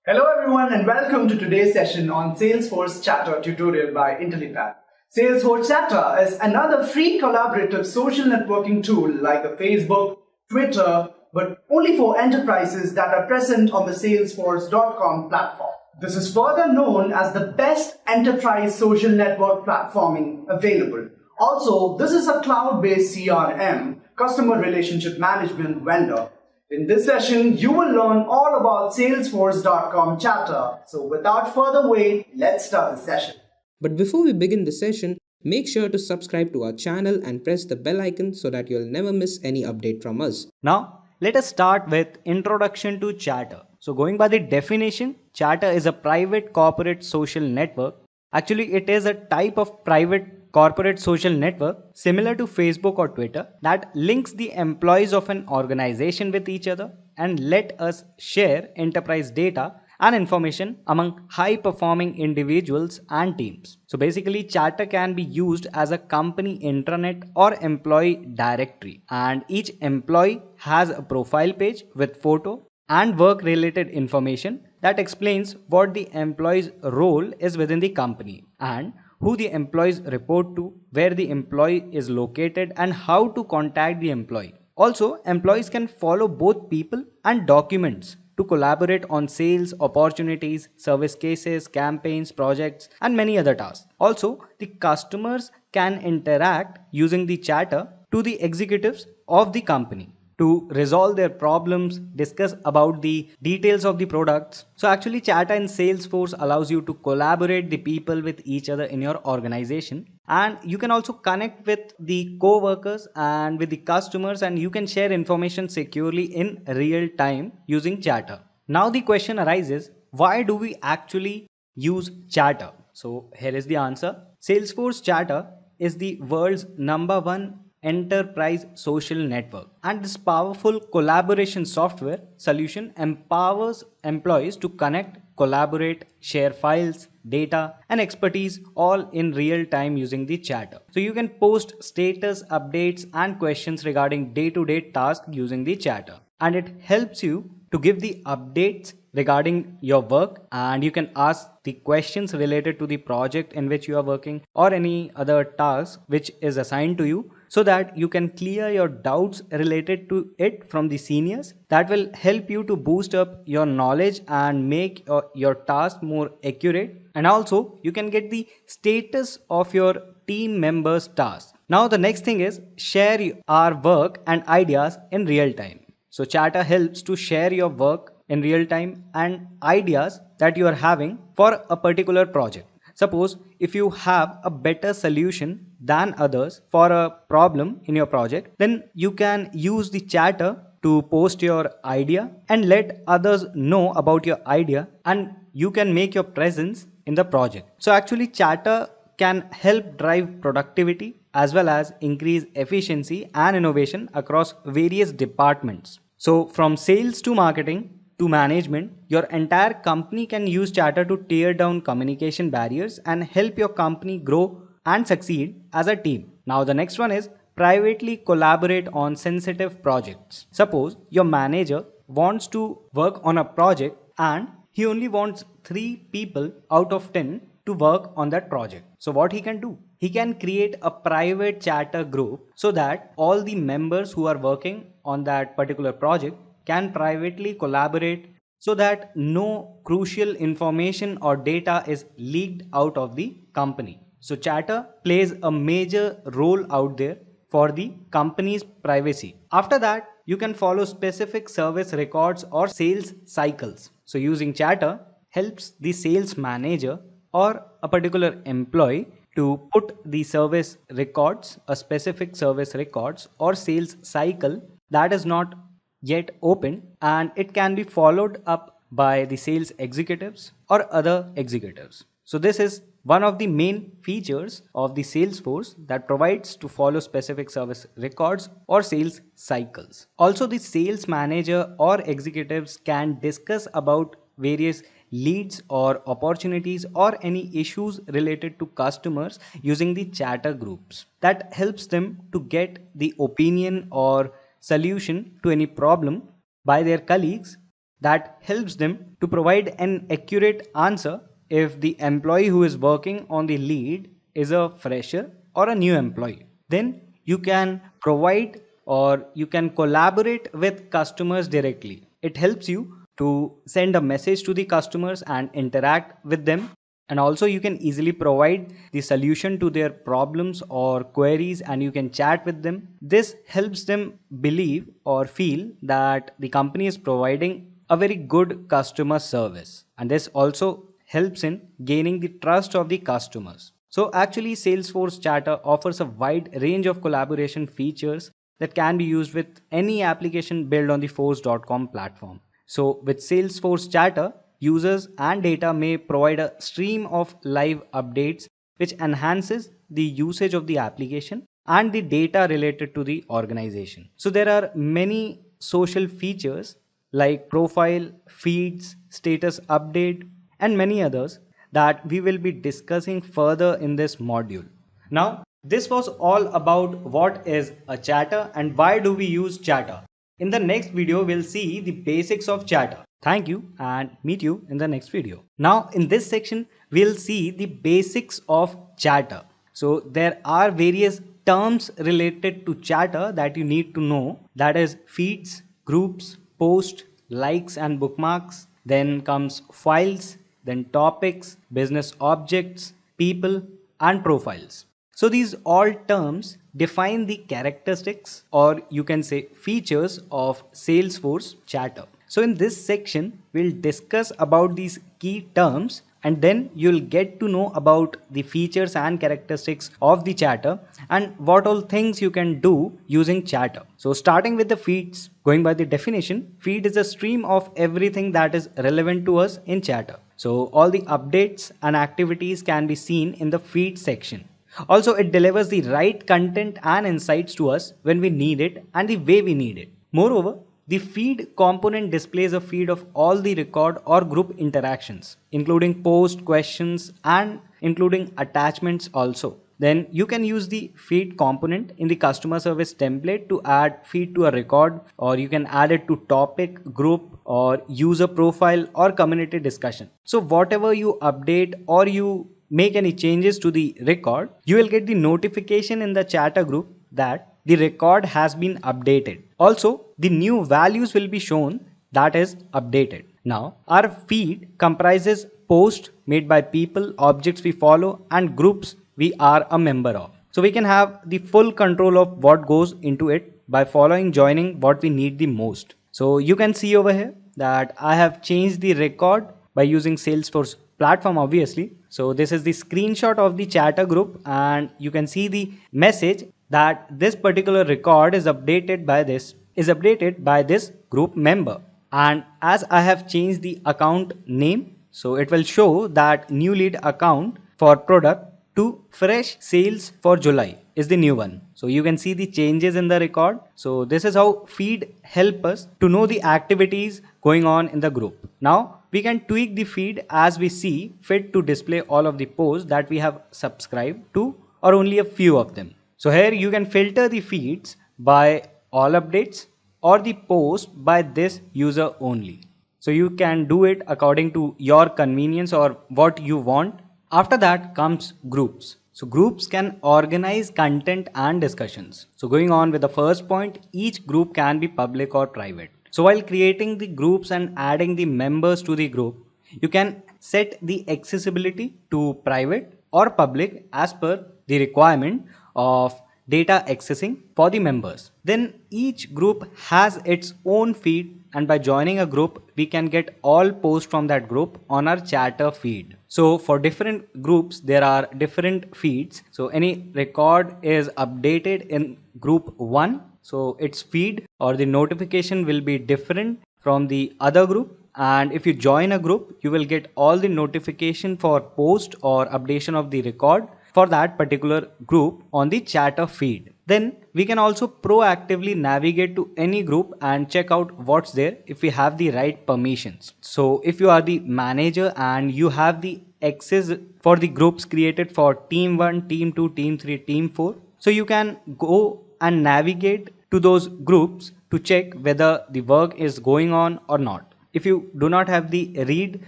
Hello everyone and welcome to today's session on Salesforce Chatter tutorial by Intellipaat. Salesforce Chatter is another free collaborative social networking tool like a Facebook, Twitter, but only for enterprises that are present on the Salesforce.com platform. This is further known as the best enterprise social network platforming available. Also, this is a cloud-based CRM, customer relationship management vendor. In this session, you will learn all about Salesforce.com Chatter. So without further wait, let's start the session. But before we begin the session, make sure to subscribe to our channel and press the bell icon so that you'll never miss any update from us. Now, let us start with introduction to Chatter. So going by the definition, Chatter is a private corporate social network. Actually, it is a type of private corporate social network similar to Facebook or Twitter that links the employees of an organization with each other and let us share enterprise data and information among high performing individuals and teams. So basically, Chatter can be used as a company intranet or employee directory, and each employee has a profile page with photo and work related information that explains what the employee's role is within the company and who the employees report to, where the employee is located, and how to contact the employee. Also, employees can follow both people and documents to collaborate on sales, opportunities, service cases, campaigns, projects, and many other tasks. Also, the customers can interact using the chatter to the executives of the company to resolve their problems, discuss about the details of the products. So actually Chatter in Salesforce allows you to collaborate the people with each other in your organization, and you can also connect with the co-workers and with the customers, and you can share information securely in real time using Chatter. Now the question arises, why do we actually use Chatter? So here is the answer. Salesforce Chatter is the world's #1 enterprise social network, and this powerful collaboration software solution empowers employees to connect, collaborate, share files, data, and expertise all in real time using the chatter. So you can post status updates and questions regarding day-to-day tasks using the chatter, and it helps you to give the updates regarding your work, and you can ask the questions related to the project in which you are working or any other task which is assigned to you, so that you can clear your doubts related to it from the seniors. That will help you to boost up your knowledge and make your task more accurate, and also you can get the status of your team members tasks. Now the next thing is share our work and ideas in real time. So chatter helps to share your work in real time and ideas that you are having for a particular project. Suppose if you have a better solution than others for a problem in your project, then you can use the chatter to post your idea and let others know about your idea, and you can make your presence in the project. So actually chatter can help drive productivity as well as increase efficiency and innovation across various departments. So from sales to marketing to management, your entire company can use chatter to tear down communication barriers and help your company grow and succeed as a team. Now the next one is privately collaborate on sensitive projects. Suppose your manager wants to work on a project and he only wants 3 people out of 10 to work on that project. So what he can do? He can create a private chatter group so that all the members who are working on that particular project can privately collaborate so that no crucial information or data is leaked out of the company. So chatter plays a major role out there for the company's privacy. After that, you can follow specific service records or sales cycles. So using chatter helps the sales manager or a particular employee to put the service records, a specific service records or sales cycle that is not yet open, and it can be followed up by the sales executives or other executives. So this is one of the main features of the Salesforce that provides to follow specific service records or sales cycles. Also, the sales manager or executives can discuss about various leads or opportunities or any issues related to customers using the chatter groups. That helps them to get the opinion or solution to any problem by their colleagues that helps them to provide an accurate answer if the employee who is working on the lead is a fresher or a new employee. Then you can provide or you can collaborate with customers directly. It helps you to send a message to the customers and interact with them, and also you can easily provide the solution to their problems or queries and you can chat with them. This helps them believe or feel that the company is providing a very good customer service, and this also helps in gaining the trust of the customers. So actually Salesforce Chatter offers a wide range of collaboration features that can be used with any application built on the force.com platform. So with Salesforce Chatter, users and data may provide a stream of live updates which enhances the usage of the application and the data related to the organization. So there are many social features like profile, feeds, status update, and many others that we will be discussing further in this module. Now, this was all about what is a chatter and why do we use chatter. In the next video, we'll see the basics of chatter. Thank you and meet you in the next video. Now, in this section, we'll see the basics of chatter. So there are various terms related to chatter that you need to know. That is feeds, groups, posts, likes and bookmarks. Then comes files, then topics, business objects, people and profiles. So these all terms define the characteristics or you can say features of Salesforce Chatter. So in this section, we'll discuss about these key terms and then you'll get to know about the features and characteristics of the chatter and what all things you can do using chatter. So starting with the feeds, going by the definition, feed is a stream of everything that is relevant to us in chatter. So all the updates and activities can be seen in the feed section. Also, it delivers the right content and insights to us when we need it and the way we need it. Moreover, the feed component displays a feed of all the record or group interactions, including post, questions, and including attachments also. Then you can use the feed component in the customer service template to add feed to a record, or you can add it to topic, group, or user profile or community discussion. So whatever you update or you make any changes to the record, you will get the notification in the chatter group that the record has been updated. Also, the new values will be shown that is updated. Now, our feed comprises posts made by people, objects we follow, and groups we are a member of. So we can have the full control of what goes into it by following, joining what we need the most. So you can see over here that I have changed the record by using Salesforce platform obviously. So this is the screenshot of the chatter group and you can see the message that this particular record is updated by this group member. And as I have changed the account name, so it will show that new lead account for product to fresh sales for July is the new one. So you can see the changes in the record. So this is how feed help us to know the activities going on in the group. Now we can tweak the feed as we see fit to display all of the posts that we have subscribed to or only a few of them. So here you can filter the feeds by all updates or the post by this user only. So you can do it according to your convenience or what you want. After that comes groups. So groups can organize content and discussions. So going on with the first point, each group can be public or private. So while creating the groups and adding the members to the group, you can set the accessibility to private or public as per the requirement of data accessing for the members. Then each group has its own feed and by joining a group, we can get all posts from that group on our chatter feed. So for different groups, there are different feeds. So any record is updated in group 1. So its feed or the notification will be different from the other group. And if you join a group, you will get all the notification for post or updation of the record for that particular group on the chatter feed. Then we can also proactively navigate to any group and check out what's there if we have the right permissions. So if you are the manager and you have the access for the groups created for team 1, team 2, team 3, team 4. So you can go and navigate to those groups to check whether the work is going on or not. if you do not have the read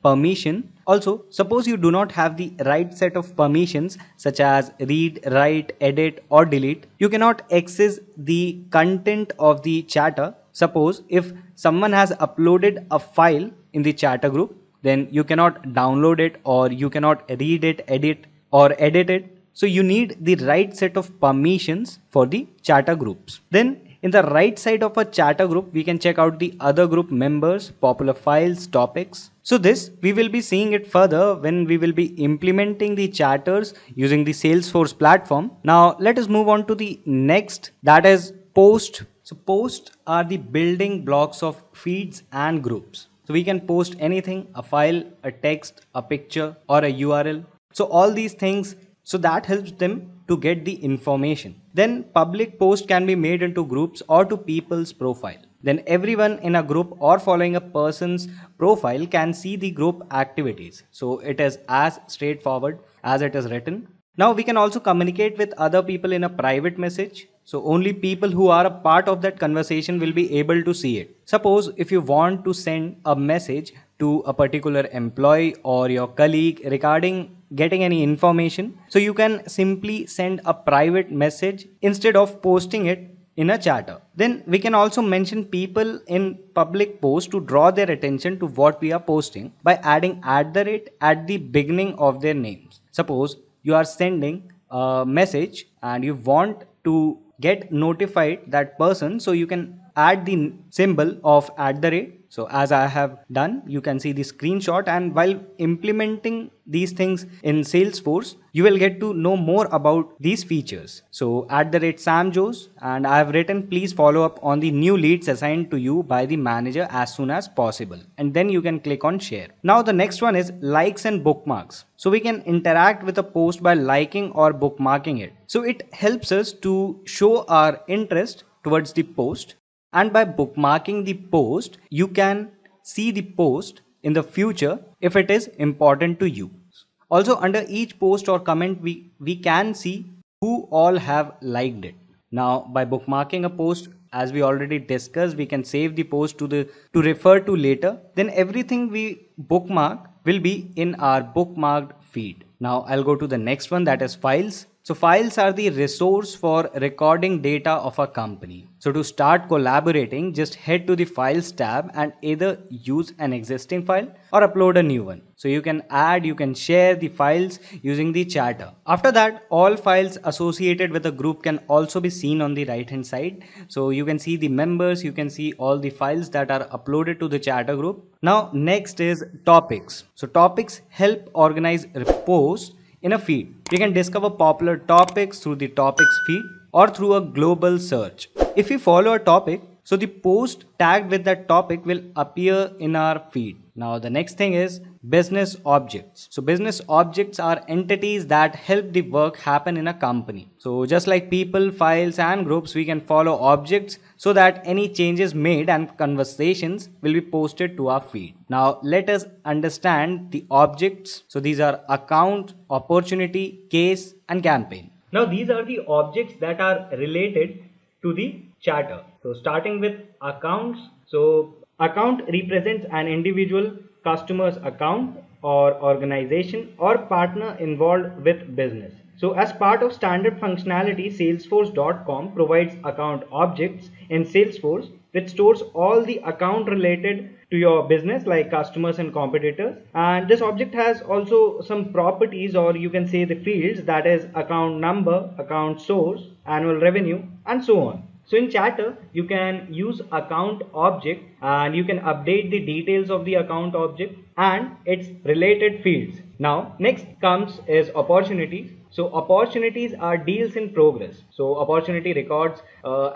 permission. Also, suppose you do not have the right set of permissions such as read, write, edit or delete, you cannot access the content of the chatter. Suppose if someone has uploaded a file in the chatter group, then you cannot download it or you cannot read it, edit or edit it. So you need the right set of permissions for the chatter groups. Then in the right side of a chatter group, we can check out the other group members, popular files, topics. So this, we will be seeing it further when we will be implementing the chatters using the Salesforce platform. Now let us move on to the next, that is post. So posts are the building blocks of feeds and groups. So we can post anything, a file, a text, a picture or a URL. So all these things, so that helps them to get the information. Then public post can be made into groups or to people's profile. Then everyone in a group or following a person's profile can see the group activities. So it is as straightforward as it is written. Now we can also communicate with other people in a private message. So only people who are a part of that conversation will be able to see it. Suppose if you want to send a message to a particular employee or your colleague regarding getting any information, so you can simply send a private message instead of posting it in a chatter. Then we can also mention people in public post to draw their attention to what we are posting by adding @ at the beginning of their names. Suppose you are sending a message and you want to get notified that person, so you can add the symbol of @. So as I have done, you can see the screenshot, and while implementing these things in Salesforce, you will get to know more about these features. So @SamJos, and I have written please follow up on the new leads assigned to you by the manager as soon as possible. And then you can click on share. Now the next one is likes and bookmarks. So we can interact with a post by liking or bookmarking it. So it helps us to show our interest towards the post. And by bookmarking the post, you can see the post in the future if it is important to you. Also under each post or comment, we can see who all have liked it. Now by bookmarking a post, as we already discussed, we can save the post to refer to later. Then everything we bookmark will be in our bookmarked feed. Now I'll go to the next one, that is files. So files are the resource for recording data of a company. So to start collaborating, just head to the files tab and either use an existing file or upload a new one. So you can add, you can share the files using the chatter. After that, all files associated with a group can also be seen on the right hand side. So you can see the members, you can see all the files that are uploaded to the chatter group. Now next is topics. So topics help organize posts in a feed. We can discover popular topics through the topics feed or through a global search. If we follow a topic, so the post tagged with that topic will appear in our feed. Now the next thing is business objects. So business objects are entities that help the work happen in a company. So just like people, files and groups, we can follow objects so that any changes made and conversations will be posted to our feed. Now let us understand the objects. So these are account, opportunity, case and campaign. Now these are the objects that are related to the chatter. So starting with accounts. So account represents an individual customer's account or organization or partner involved with business. So as part of standard functionality, Salesforce.com provides account objects in Salesforce, which stores all the account related to your business like customers and competitors. And this object has also some properties, or you can say the fields, that is account number, account source, annual revenue and so on. So in chatter, you can use account object and you can update the details of the account object and its related fields. Now next comes is opportunities. So opportunities are deals in progress. So opportunity records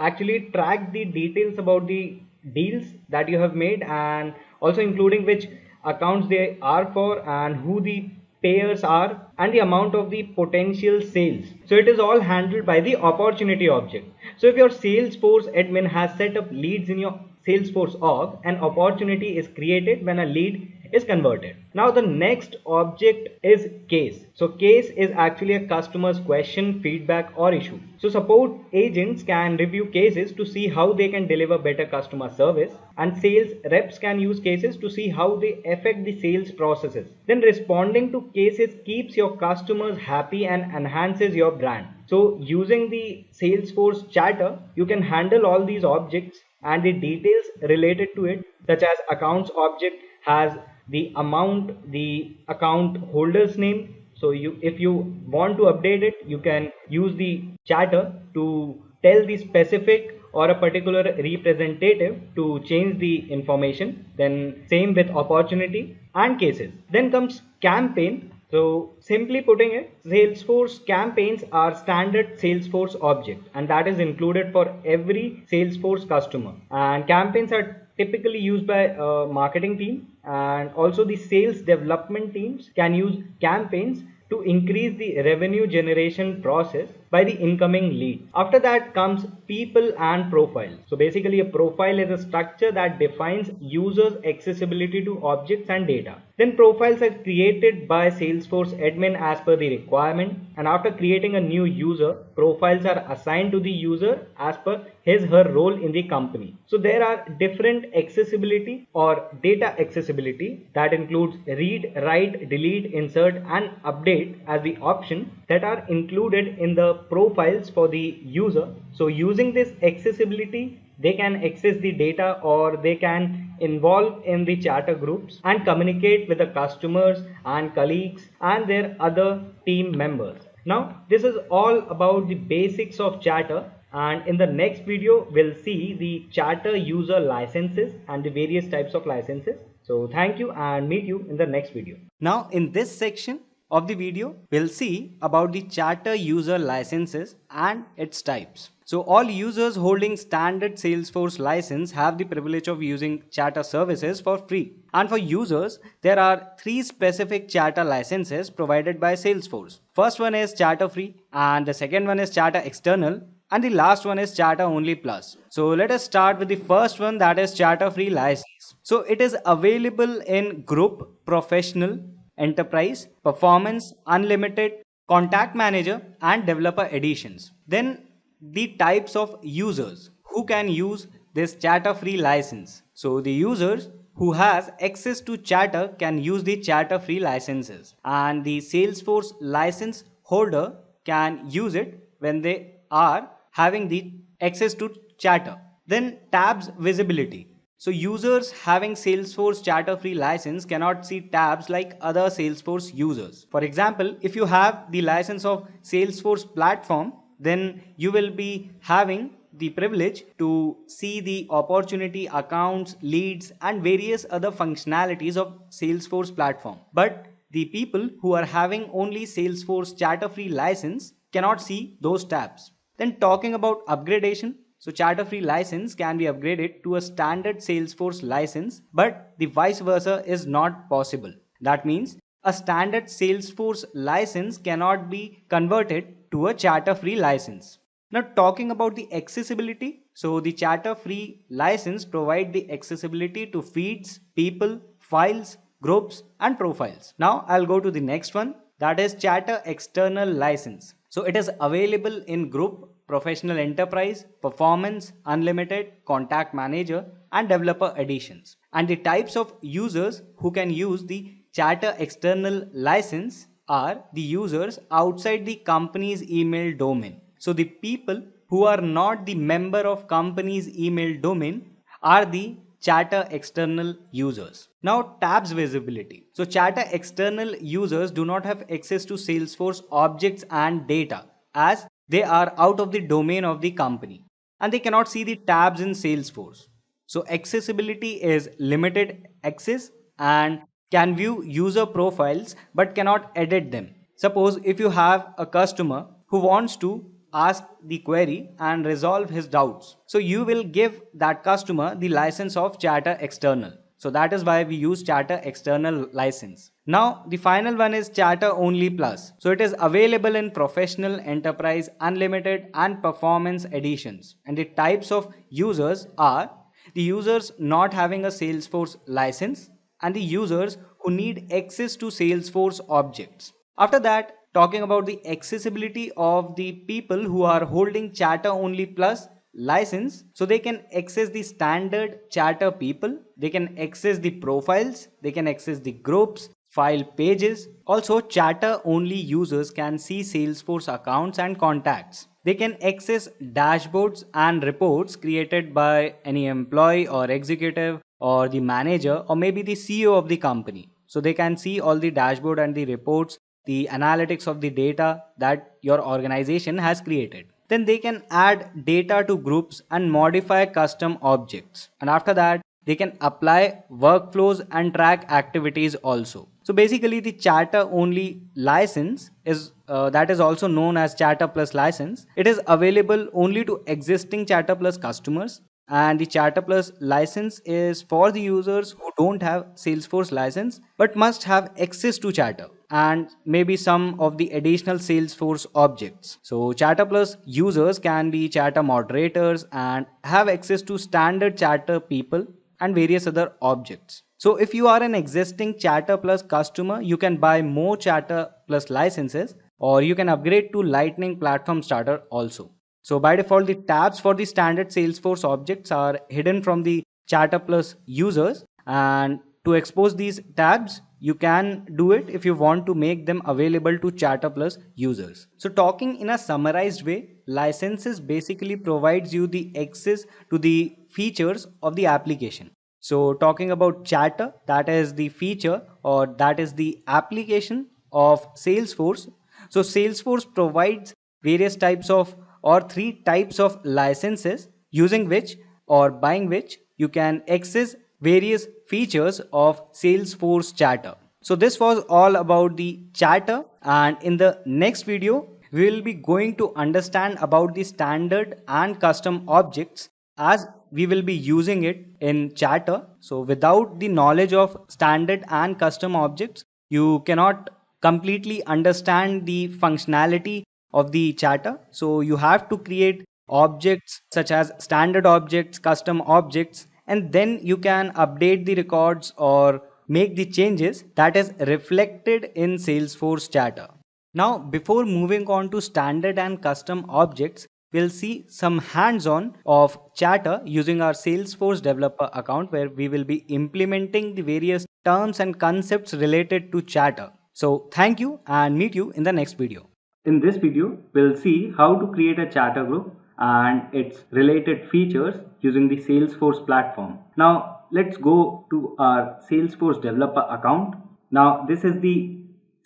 actually track the details about the deals that you have made, and also including which accounts they are for and who the payers are and the amount of the potential sales. So it is all handled by the opportunity object. So if your Salesforce admin has set up leads in your Salesforce org, an opportunity is created when a lead is converted. Now the next object is case. So case is actually a customer's question, feedback or issue. So support agents can review cases to see how they can deliver better customer service, and sales reps can use cases to see how they affect the sales processes. Then responding to cases keeps your customers happy and enhances your brand. So using the Salesforce chatter, you can handle all these objects and the details related to it, such as accounts object has the amount, the account holder's name. So if you want to update it, you can use the chatter to tell the specific or a particular representative to change the information. Then same with opportunity and cases. Then comes campaign. So simply putting it, Salesforce campaigns are standard Salesforce object, and that is included for every Salesforce customer. And campaigns are typically used by a marketing team, and also the sales development teams can use campaigns to increase the revenue generation process by the incoming lead. After that comes people and profiles. So basically a profile is a structure that defines users' accessibility to objects and data. Then profiles are created by Salesforce admin as per the requirement, and after creating a new user, profiles are assigned to the user as per her role in the company. So there are different accessibility or data accessibility that includes read, write, delete, insert and update as the option that are included in the profiles for the user. So using this accessibility, they can access the data or they can involve in the chatter groups and communicate with the customers and colleagues and their other team members. Now this is all about the basics of chatter, and in the next video we'll see the chatter user licenses and the various types of licenses. So thank you and meet you in the next video. Now in this section of the video, we'll see about the chatter user licenses and its types. So all users holding standard Salesforce license have the privilege of using chatter services for free. And for users, there are 3 specific chatter licenses provided by Salesforce. First one is chatter free, and the second one is chatter external, and the last one is chatter only plus. So let us start with the first one, that is chatter free license. So it is available in group, professional, enterprise, performance, unlimited, contact manager and developer editions. Then the types of users who can use this chatter free license. So the users who has access to chatter can use the chatter free licenses, and the Salesforce license holder can use it when they are having the access to chatter. Then tabs visibility. So users having Salesforce chatter free license cannot see tabs like other Salesforce users. For example, if you have the license of Salesforce platform, then you will be having the privilege to see the opportunity, accounts, leads and various other functionalities of Salesforce platform. But the people who are having only Salesforce chatter free license cannot see those tabs. Then talking about upgradation. So chatter free license can be upgraded to a standard Salesforce license, but the vice versa is not possible. That means a standard Salesforce license cannot be converted to a chatter free license. Now talking about the accessibility. So the chatter free license provide the accessibility to feeds, people, files, groups and profiles. Now I'll go to the next one, that is chatter external license. So it is available in group, professional enterprise, performance, unlimited, contact manager and developer editions. And the types of users who can use the chatter external license are the users outside the company's email domain. So the people who are not the member of company's email domain are the chatter external users. Now tabs visibility. So chatter external users do not have access to Salesforce objects and data as they are out of the domain of the company and they cannot see the tabs in Salesforce. So accessibility is limited access and can view user profiles but cannot edit them. Suppose if you have a customer who wants to ask the query and resolve his doubts. So you will give that customer the license of chatter external. So that is why we use chatter external license. Now the final one is chatter only plus. So it is available in professional, enterprise, unlimited and performance editions. And the types of users are the users not having a Salesforce license, and the users who need access to Salesforce objects. After that, talking about the accessibility of the people who are holding Chatter only plus license, so they can access the standard Chatter people, they can access the profiles, they can access the groups, file pages. Also, Chatter only users can see Salesforce accounts and contacts. They can access dashboards and reports created by any employee or executive or the manager or maybe the CEO of the company. So they can see all the dashboard and the reports, the analytics of the data that your organization has created. Then they can add data to groups and modify custom objects. And after that, they can apply workflows and track activities also. So basically, the Chatter only license is that is also known as Chatter Plus license. It is available only to existing Chatter Plus customers, and the Chatter Plus license is for the users who don't have Salesforce license but must have access to Chatter and maybe some of the additional Salesforce objects. So Chatter Plus users can be Chatter moderators and have access to standard Chatter people and various other objects. So if you are an existing Chatter Plus customer, you can buy more Chatter Plus licenses, or you can upgrade to Lightning Platform Starter also. So by default, the tabs for the standard Salesforce objects are hidden from the Chatter Plus users, and to expose these tabs, you can do it if you want to make them available to Chatter Plus users. So talking in a summarized way, licenses basically provides you the access to the features of the application. So talking about Chatter, that is the feature or that is the application of Salesforce. So Salesforce provides various types of or three types of licenses using which or buying which you can access various features of Salesforce Chatter. So this was all about the Chatter, and in the next video we will be going to understand about the standard and custom objects as we will be using it in Chatter. So without the knowledge of standard and custom objects, you cannot completely understand the functionality of the Chatter. So you have to create objects such as standard objects, custom objects, and then you can update the records or make the changes that is reflected in Salesforce Chatter. Now, before moving on to standard and custom objects, we'll see some hands-on of Chatter using our Salesforce developer account, where we will be implementing the various terms and concepts related to Chatter. So thank you and meet you in the next video. In this video, we'll see how to create a Chatter group and its related features using the Salesforce platform. Now, let's go to our Salesforce developer account. Now, this is the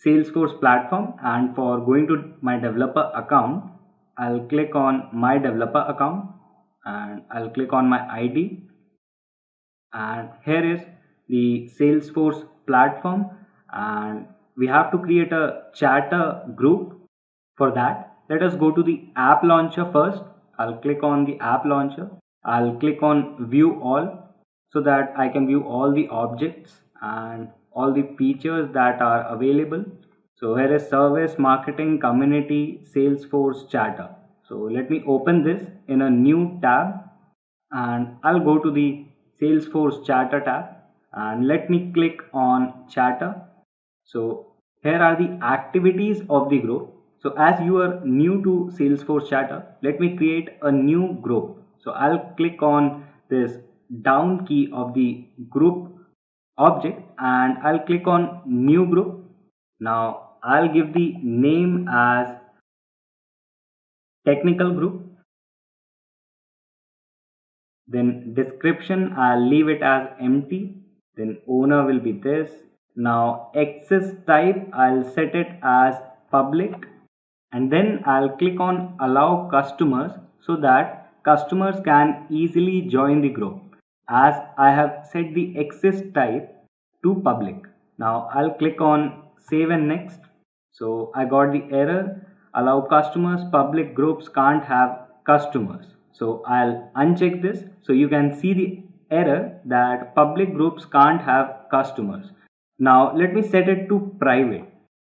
Salesforce platform, and for going to my developer account, I'll click on my developer account and I'll click on my ID, and here is the Salesforce platform, and we have to create a Chatter group. For that, let us go to the app launcher first. I'll click on the app launcher. I'll click on view all so that I can view all the objects and all the features that are available. So here is service, marketing, community, Salesforce, Chatter. So let me open this in a new tab, and I'll go to the Salesforce Chatter tab and let me click on Chatter. So here are the activities of the group. So as you are new to Salesforce Chatter, let me create a new group. So I'll click on this down key of the group object and I'll click on new group. Now I'll give the name as technical group. Then description, I'll leave it as empty. Then owner will be this. Now access type, I'll set it as public. And then I'll click on allow customers so that customers can easily join the group, as I have set the access type to public. Now I'll click on save and next. So I got the error, allow customers, public groups can't have customers. So I'll uncheck this so you can see the error that public groups can't have customers. Now let me set it to private.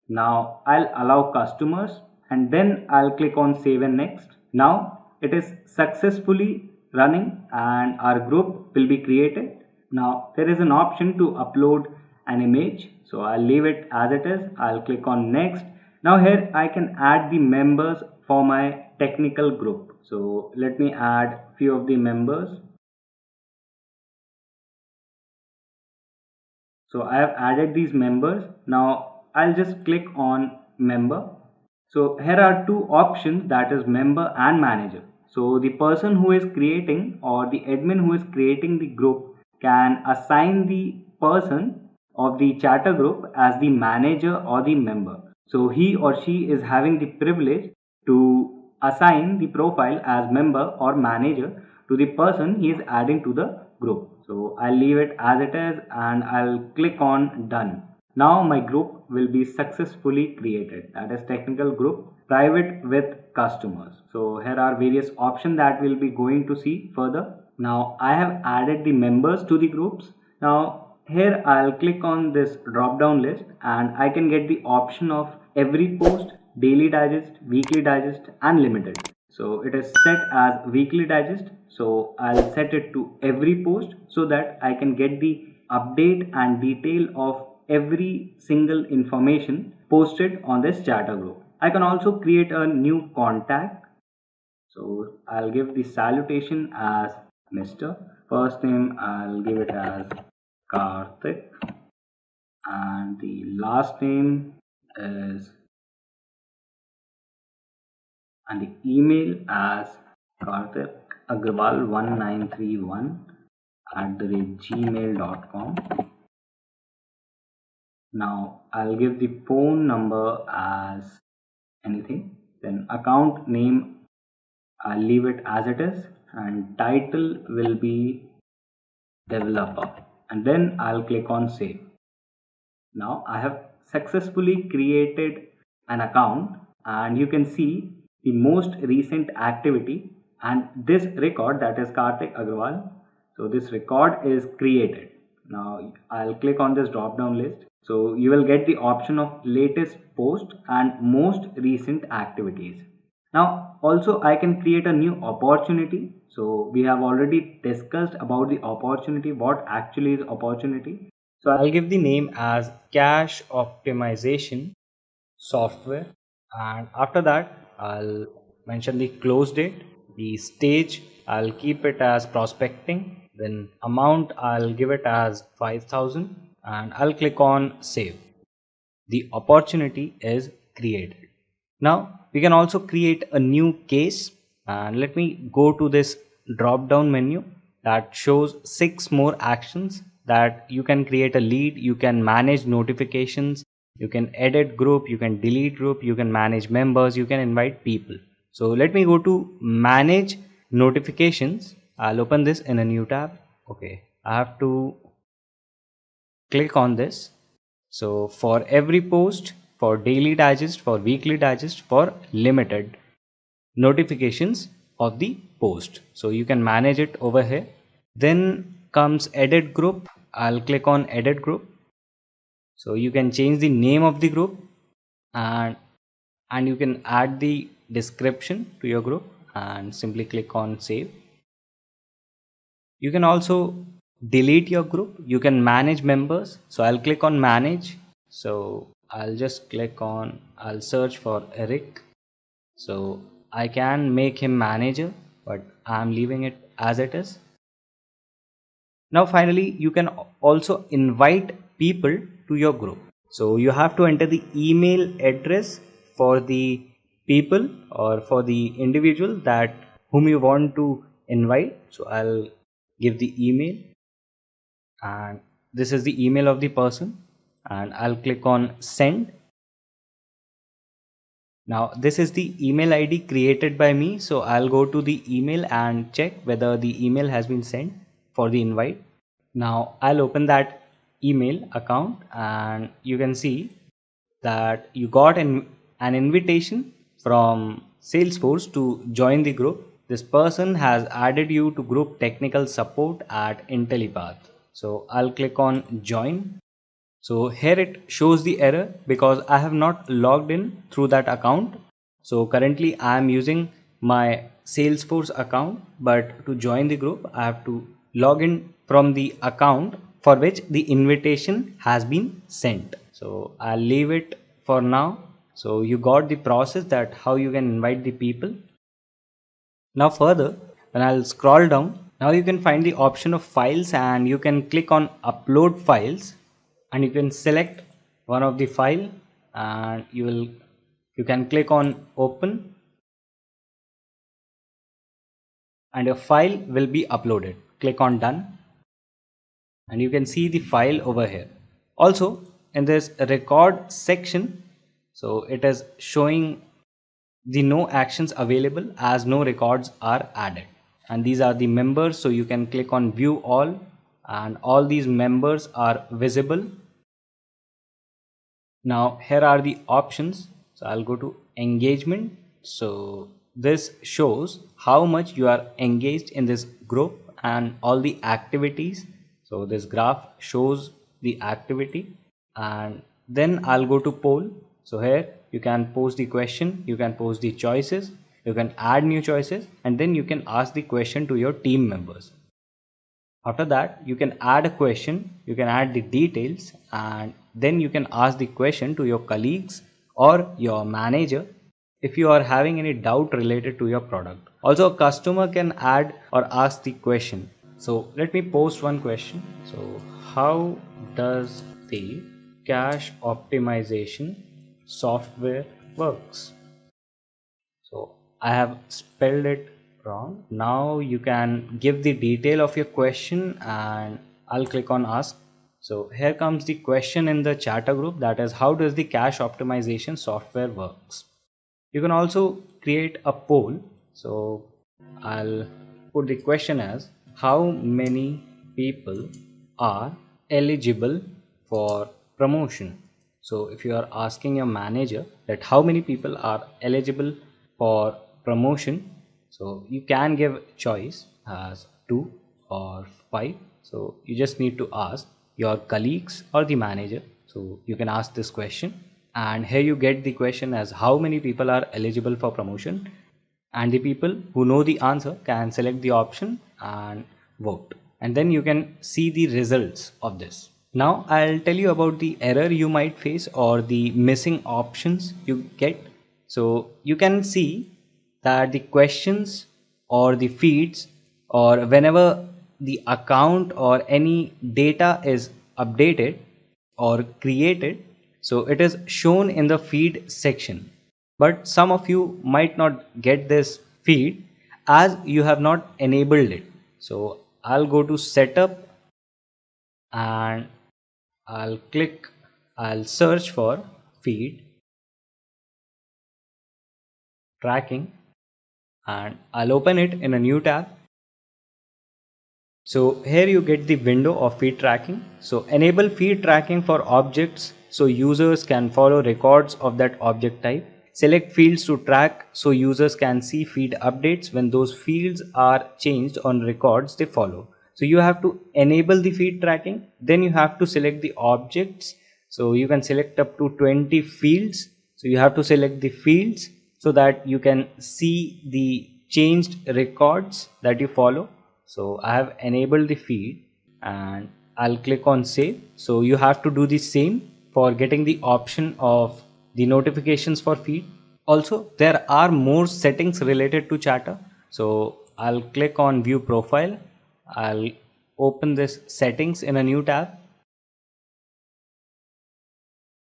Now I'll allow customers and then I'll click on save and next. Now it is successfully running and our group will be created Now there is an option to upload an image, so I'll leave it as it is. I'll click on next. Now here I can add the members for my technical group. So let me add few of the members. So I have added these members. Now I'll just click on member. So here are two options, that is member and manager. So the person who is creating, or the admin who is creating the group, can assign the person of the chatter group as the manager or the member. So he or she is having the privilege to assign the profile as member or manager to the person he is adding to the group. So I'll leave it as it is and I'll click on done. Now my group will be successfully created, that is technical group, private with customers. So here are various options that we'll be going to see further. Now I have added the members to the groups. Now here I'll click on this drop down list and I can get the option of every post, daily digest, weekly digest and limited. So it is set as weekly digest, so I'll set it to every post so that I can get the update and detail of every single information posted on this chatter group. I can also create a new contact. So I'll give the salutation as Mr. First name I'll give it as Karthik and the last name is, and the email as Karthik Agrawal 1931 @gmail.com. Now I'll give the phone number as anything, then account name I'll leave it as it is and title will be developer, and then I'll click on save. Now I have successfully created an account and you can see the most recent activity and this record, that is Karthik Agrawal. So this record is created. Now I'll click on this drop down list. So you will get the option of latest post and most recent activities. Now also I can create a new opportunity. So we have already discussed about the opportunity, what actually is opportunity. So I'll give the name as cache optimization software, and after that I'll mention the close date, the stage I'll keep it as prospecting, then amount I'll give it as 5,000 and I'll click on save. The opportunity is created. Now we can also create a new case, and let me go to this drop down menu that shows 6 more actions that you can create a lead, you can manage notifications, you can edit group, you can delete group, you can manage members, you can invite people. So let me go to manage notifications. I'll open this in a new tab. Okay, I have to click on this. So for every post, for daily digest, for weekly digest, for limited notifications of the post, so you can manage it over here. Then comes edit group. I'll click on edit group. So you can change the name of the group and you can add the description to your group and simply click on save. You can also delete your group, you can manage members. So I'll click on manage. So I'll just click on, I'll search for Eric. So I can make him manager, but I'm leaving it as it is. Now finally you can also invite people to your group. So you have to enter the email address for the people or for the individual that whom you want to invite. So I'll give the email, and this is the email of the person, and I'll click on send. Now this is the email ID created by me, so I'll go to the email and check whether the email has been sent for the invite. Now I'll open that email account and you can see that you got an invitation from Salesforce to join the group. This person has added you to group technical support at Intellipaat. So I'll click on join. So here it shows the error because I have not logged in through that account. So currently I am using my Salesforce account, but to join the group I have to log in from the account for which the invitation has been sent. So I'll leave it for now. So you got the process that how you can invite the people. Now further, when I'll scroll down, now you can find the option of files and you can click on upload files and you can select one of the file and you can click on open and your file will be uploaded. Click on done and you can see the file over here. Also in this record section, so it is showing the no actions available as no records are added, and these are the members, so you can click on view all and all these members are visible. Now here are the options, so I'll go to engagement. So this shows how much you are engaged in this group and all the activities. So this graph shows the activity, and then I'll go to poll. So here you can post the question, you can post the choices, you can add new choices, and then you can ask the question to your team members. After that, you can add a question, you can add the details, and then you can ask the question to your colleagues or your manager if you are having any doubt related to your product. Also, a customer can add or ask the question. So let me post one question. So how does the cache optimization software works? So I have spelled it wrong. Now you can give the detail of your question and I'll click on ask. So here comes the question in the chatter group, that is how does the cache optimization software works. You can also create a poll. So I'll put the question as how many people are eligible for promotion. So if you are asking your manager that how many people are eligible for promotion, so you can give choice as 2 or 5. So you just need to ask your colleagues or the manager. So you can ask this question and here you get the question as how many people are eligible for promotion, and the people who know the answer can select the option and vote, and then you can see the results of this. Now I'll tell you about the error you might face or the missing options you get. So you can see that the questions or the feeds or whenever the account or any data is updated or created, so it is shown in the feed section, but some of you might not get this feed as you have not enabled it. So I'll go to setup and I'll search for feed tracking and I'll open it in a new tab. So here you get the window of feed tracking. So enable feed tracking for objects so users can follow records of that object type. Select fields to track so users can see feed updates when those fields are changed on records they follow. So you have to enable the feed tracking, then you have to select the objects. So you can select up to 20 fields. So you have to select the fields so that you can see the changed records that you follow. So I have enabled the feed and I'll click on save. So you have to do the same for getting the option of the notifications for feed. Also there are more settings related to chatter. So I'll click on view profile. I'll open this settings in a new tab.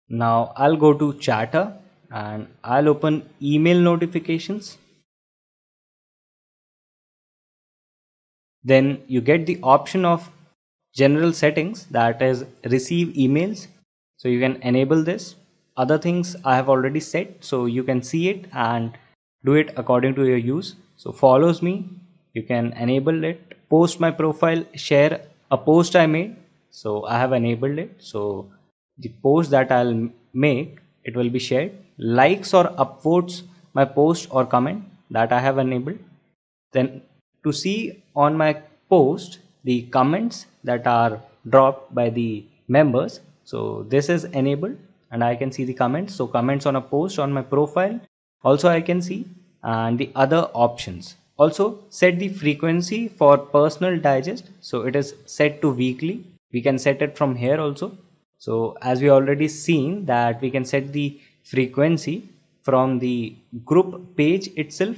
Now I'll go to chatter and I'll open email notifications. Then you get the option of general settings, that is receive emails. So you can enable this. Other things I have already set, so you can see it and do it according to your use. So follows me, you can enable it. Post my profile, share a post I made, so I have enabled it. So the post that I'll make, it will be shared. Likes or upvotes my post or comment, that I have enabled. Then to see on my post the comments that are dropped by the members, so this is enabled and I can see the comments. So comments on a post on my profile also I can see, and the other options. Also set the frequency for personal digest. So it is set to weekly. We can set it from here also. So as we already seen that we can set the frequency from the group page itself.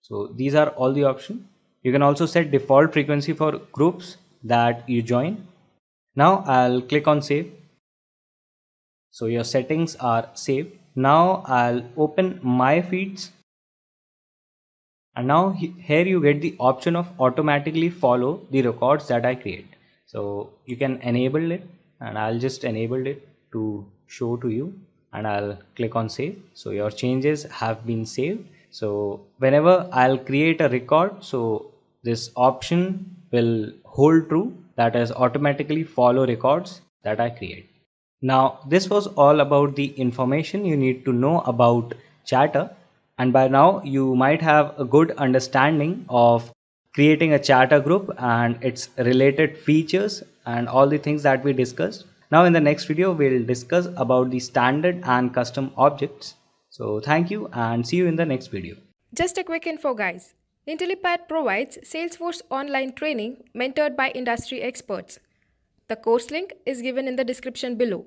So these are all the options. You can also set default frequency for groups that you join. Now I'll click on save. So your settings are saved. Now I'll open my feeds. And now here you get the option of automatically follow the records that I create. So you can enable it, and I'll just enable it to show to you, and I'll click on save. So your changes have been saved. So whenever I'll create a record, so this option will hold true, that is automatically follow records that I create. Now, this was all about the information you need to know about Chatter, and by now you might have a good understanding of creating a Chatter group and its related features and all the things that we discussed. Now, in the next video, we'll discuss about the standard and custom objects. So, thank you and see you in the next video. Just a quick info, guys. Intellipaat provides Salesforce online training mentored by industry experts. The course link is given in the description below.